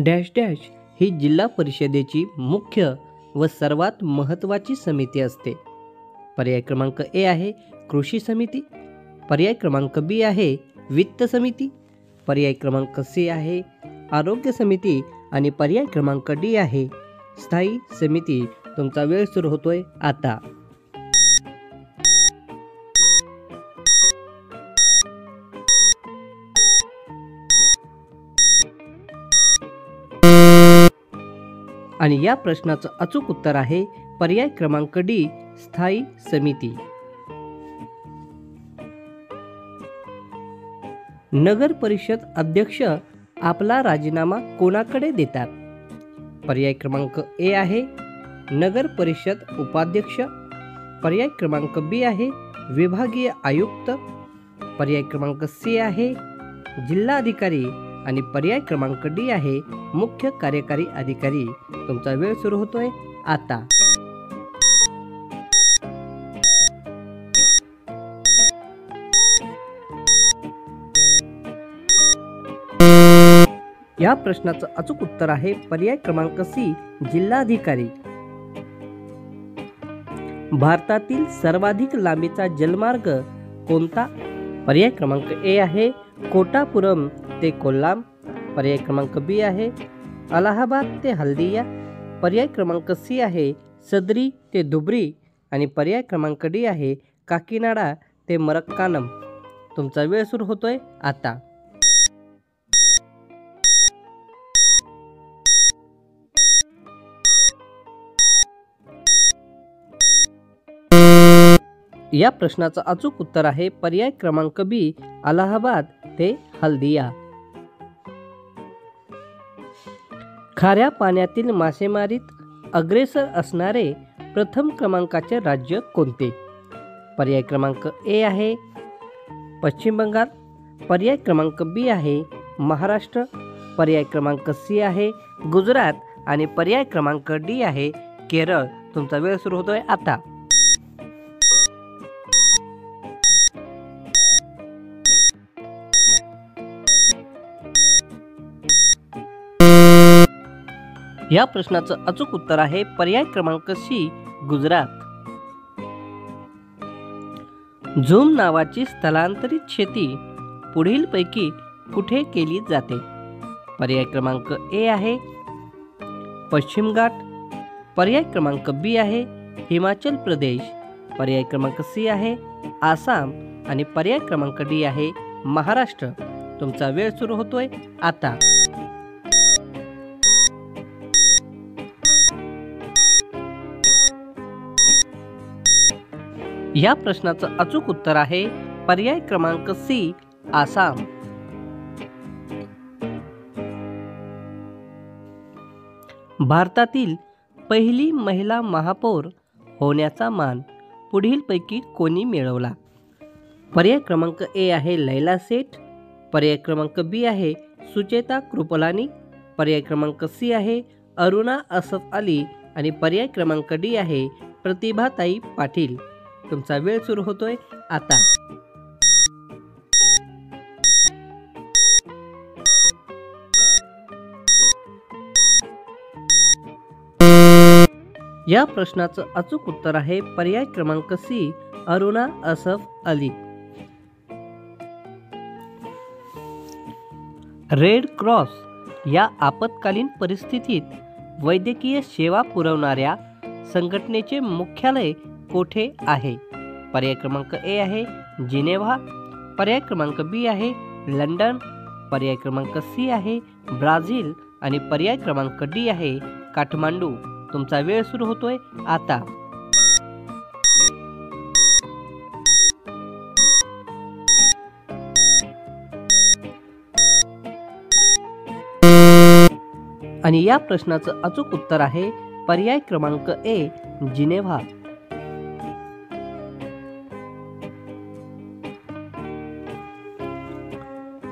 Dash dash ही जिल्हा परिषदेची मुख्य व सर्वात महत्त्वाची समिती असते. पर्याय क्रमांक ए आहे कृषी समिती. पर्याय क्रमांक बी आहे वित्त समिती. पर्याय क्रमांक सी आहे आरोग्य समिती आणि पर्याय क्रमांक डी आहे स्थायी समिती. तुमचा वेळ सुरू होतोय आता. आणि या प्रश्नाचं अचूक उत्तर आहे पर्याय क्रमांक डी स्थायी समिती. नगर परिषद अध्यक्ष आपला राजीनामा कोणाकडे देतात? पर्याय क्रमांक ए आहे नगर परिषद उपाध्यक्ष. पर्याय क्रमांक बी आहे विभागीय आयुक्त. पर्याय क्रमांक सी आहे जिल्हाधिकारी आणि पर्याय क्रमांक डी आहे मुख्य कार्यकारी अधिकारी. तुमचा वेळ सुरू होतोय आता. या प्रश्नाचं अचूक उत्तर आहे पर्याय क्रमांक सी जिल्हाधिकारी. भारतातील सर्वाधिक लांबीचा जलमार्ग कोणता? पर्याय क्रमांक ए आहे कोटापुरम ते कोल्लाम. पर्याय क्रमांक बी आहे अलाहाबाद ते हल्दिया. पर्याय क्रमांक सी आहे सदरी ते धुबरी आणि पर्याय क्रमांक डी आहे काकीनाडा ते मरक्कानम. तुमचा वेळ सुरू होतोय आता. या प्रश्नाचं अचूक उत्तर आहे पर्याय क्रमांक बी अलाहाबाद ते हल्दिया. खाऱ्या पाण्यातील मासेमारीत अग्रेसर असणारे प्रथम क्रमांकाचे राज्य कोणते? पर्याय क्रमांक ए आहे पश्चिम बंगाल. पर्याय क्रमांक बी आहे महाराष्ट्र. पर्याय क्रमांक सी आहे गुजरात आणि पर्याय क्रमांक डी आहे केरळ. तुमचा वेळ सुरू होतोय आता. या प्रश्नाचं अचूक उत्तर आहे पर्याय क्रमांक सी गुजरात. झूम नावाची स्थलांतरित शेती पुढीलपैकी कुठे केली जाते? पर्याय क्रमांक ए आहे पश्चिम घाट. पर्याय क्रमांक बी आहे हिमाचल प्रदेश. पर्याय क्रमांक सी आहे आसाम आणि पर्याय क्रमांक डी आहे महाराष्ट्र. तुमचा वेळ सुरू होतोय आता. या प्रश्नाचं अचूक उत्तर आहे पर्याय क्रमांक सी आसाम. भारतातील पहिली महिला महापौर होण्याचा मान पुढीलपैकी कोणी मिळवला? पर्याय क्रमांक ए आहे लैला सेठ. पर्याय क्रमांक बी आहे सुचेता कृपलानी. पर्याय क्रमांक सी आहे अरुणा असफ अली आणि पर्याय क्रमांक डी आहे प्रतिभाताई पाटील. तुमचा वेळ सुरू होतोय आता. या प्रश्नाचं अचूक उत्तर आहे पर्याय क्रमांक C Aruna Asaf Ali. Red cross या आपत्कालीन परिस्थितीत वैद्यकीय सेवा पुरवणाऱ्या संघटनेचे मुख्यालय कोठे आहे? पर्याय क्रमांक ए आहे जिनेव्हा. पर्याय क्रमांक बी आहे लंडन. पर्याय क्रमांक सी आहे ब्राझील आणि पर्याय क्रमांक डी आहे काठमांडू. तुमचा वेळ सुरू होतोय आता. आणि या प्रश्नाचं अचूक उत्तर आहे पर्याय क्रमांक ए जिनेव्हा.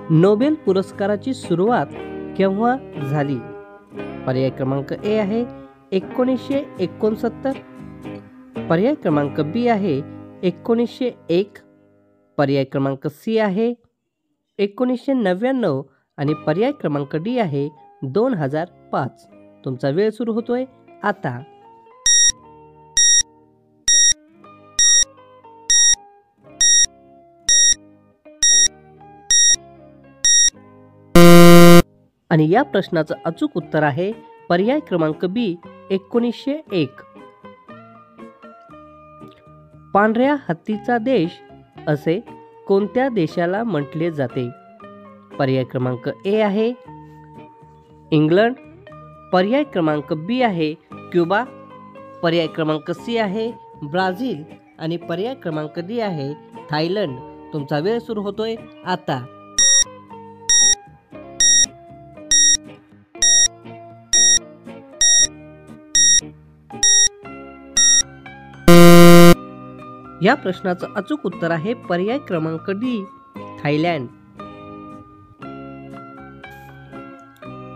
नोबेल पुरस्काराची सुरुवात केव्हा झाली? पर्याय क्रमांक ए आहे 1969. पर्याय क्रमांक बी आहे 1901. पर्याय क्रमांक सी आहे 1999 आणि पर्याय क्रमांक डी आहे 2005. तुमचा वेळ सुरू होतोय आता. आणि या प्रश्नाचं अचूक उत्तर आहे पर्याय क्रमांक बी 1901. पांढऱ्या हत्तीचा देश असे कोणत्या देशाला म्हटले जाते? पर्याय क्रमांक ए आहे इंग्लंड, पर्याय क्रमांक बी आहे क्युबा, पर्याय क्रमांक सी आहे ब्राझील आणि पर्याय क्रमांक डी आहे थायलंड. तुमचा वेळ सुरू होतोय आता. या प्रश्नाचं अचूक उत्तर आहे पर्याय क्रमांक डी थायलंड.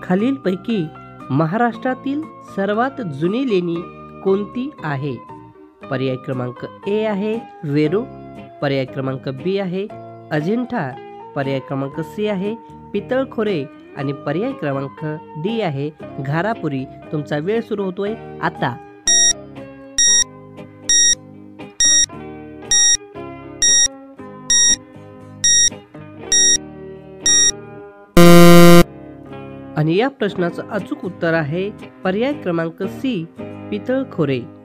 खालीलपैकी महाराष्ट्रातील सर्वात जुनी लेणी कोणती आहे? पर्याय क्रमांक ए आहे वेरूळ, पर्याय क्रमांक बी आहे अजिंठा, पर्याय क्रमांक सी आहे पितळखोरे आणि पर्याय क्रमांक डी आहे घारापुरी. तुमचा वेळ सुरू होतोय आता. आणि या प्रश्नाचं अचूक उत्तर आहे पर्याय क्रमांक सी पितळखोरे.